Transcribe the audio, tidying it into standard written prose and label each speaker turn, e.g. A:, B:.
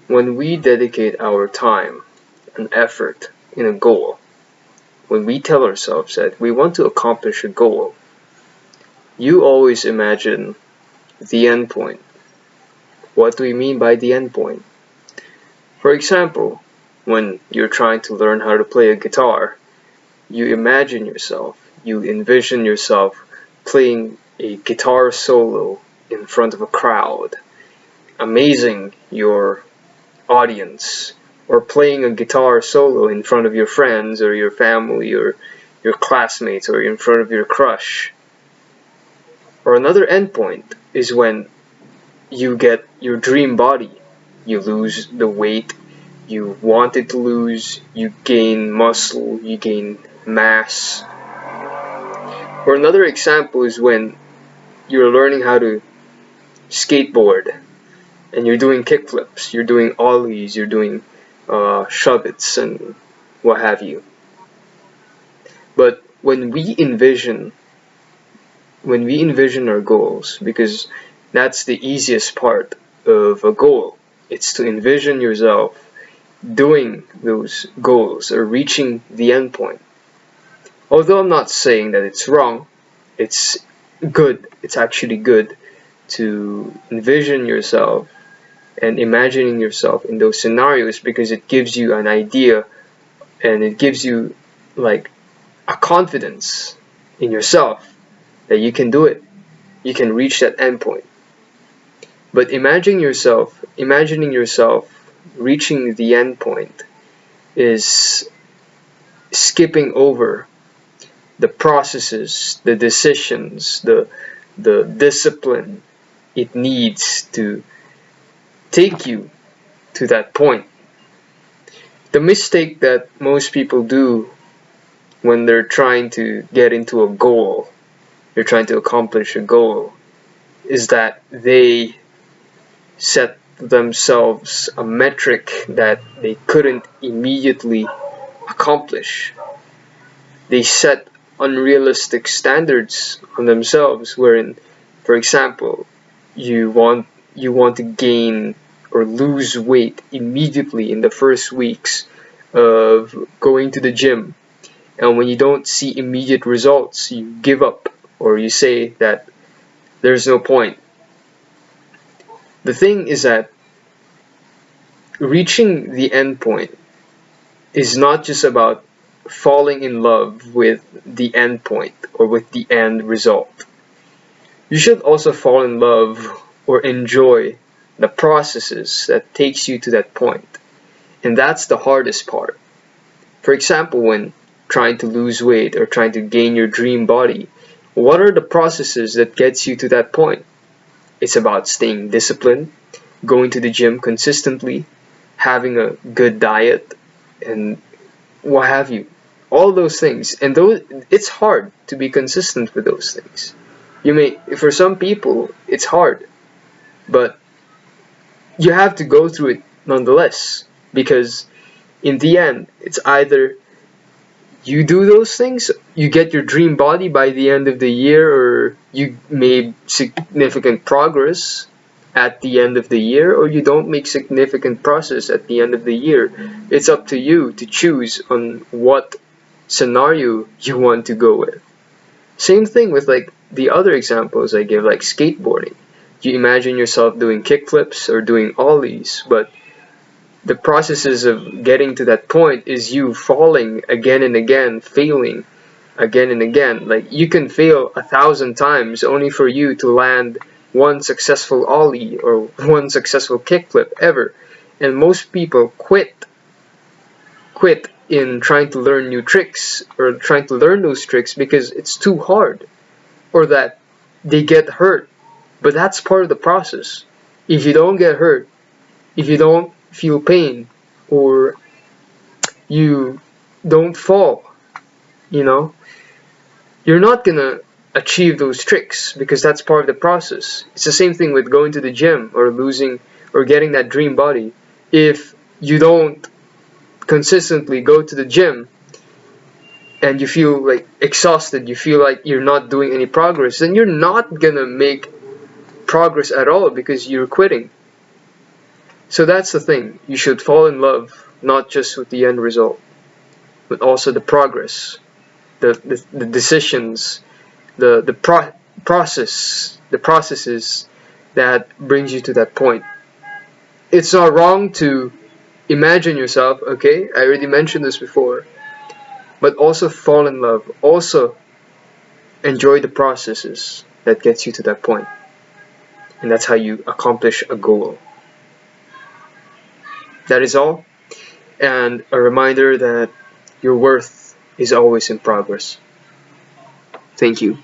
A: When we dedicate our time and effort in a goal, when we tell ourselves that we want to accomplish a goal, you always imagine the end point. What do we mean by the end point? For example, when you're trying to learn how to play a guitar, you imagine yourself, you envision yourself playing a guitar solo in front of a crowd, amazing your audience, or playing a guitar solo in front of your friends or your family or your classmates or in front of your crush. Or another endpoint is when you get your dream body. You lose the weight you wanted to lose, you gain muscle, you gain mass. Or another example is when you're learning how to skateboard and you're doing kickflips, you're doing ollies, you're doing shove-its and what have you. But when we envision our goals, because that's the easiest part of a goal, it's to envision yourself doing those goals or reaching the end point. Although I'm not saying that it's wrong, it's good, it's actually good to envision yourself and imagining yourself in those scenarios, because it gives you an idea and it gives you like a confidence in yourself that you can do it, you can reach that end point. But imagining yourself reaching the end point is skipping over the processes, the decisions, the discipline it needs to take you to that point. The mistake that most people do when they're trying to get into a goal, they're trying to accomplish a goal, is that they set themselves a metric that they couldn't immediately accomplish. They set unrealistic standards on themselves, wherein, for example, you want to gain or lose weight immediately in the first weeks of going to the gym, and when you don't see immediate results, you give up or you say that there's no point. The thing is that reaching the end point is not just about falling in love with the end point or with the end result. You should also fall in love or enjoy the processes that takes you to that point. And that's the hardest part. For example, when trying to lose weight or trying to gain your dream body, what are the processes that gets you to that point? It's about staying disciplined, going to the gym consistently, having a good diet, and what have you. All those things. And it's hard to be consistent with those things. For some people, it's hard, but you have to go through it nonetheless, because in the end, it's either you do those things, you get your dream body by the end of the year, or you made significant progress at the end of the year, or you don't make significant progress at the end of the year. It's up to you to choose on what scenario you want to go with. Same thing with like the other examples I give, like skateboarding. You imagine yourself doing kickflips or doing ollies, but the processes of getting to that point is you falling again and again, failing again and again. Like you can fail 1,000 times only for you to land one successful ollie or one successful kickflip ever. And most people quit in trying to learn new tricks or trying to learn those tricks because it's too hard, or that they get hurt. But that's part of the process. If you don't get hurt, if you don't feel pain, or you don't fall, you're not gonna achieve those tricks, because that's part of the process. It's the same thing with going to the gym or losing or getting that dream body. If you don't consistently go to the gym and you feel like exhausted, you feel like you're not doing any progress, then you're not gonna make progress at all because you're quitting. So that's the thing. You should fall in love not just with the end result, but also the progress, the decisions, the process, the processes that brings you to that point. It's not wrong to imagine yourself, okay? I already mentioned this before, but also fall in love. Also enjoy the processes that gets you to that point. And that's how you accomplish a goal. That is all. And a reminder that your worth is always in progress. Thank you.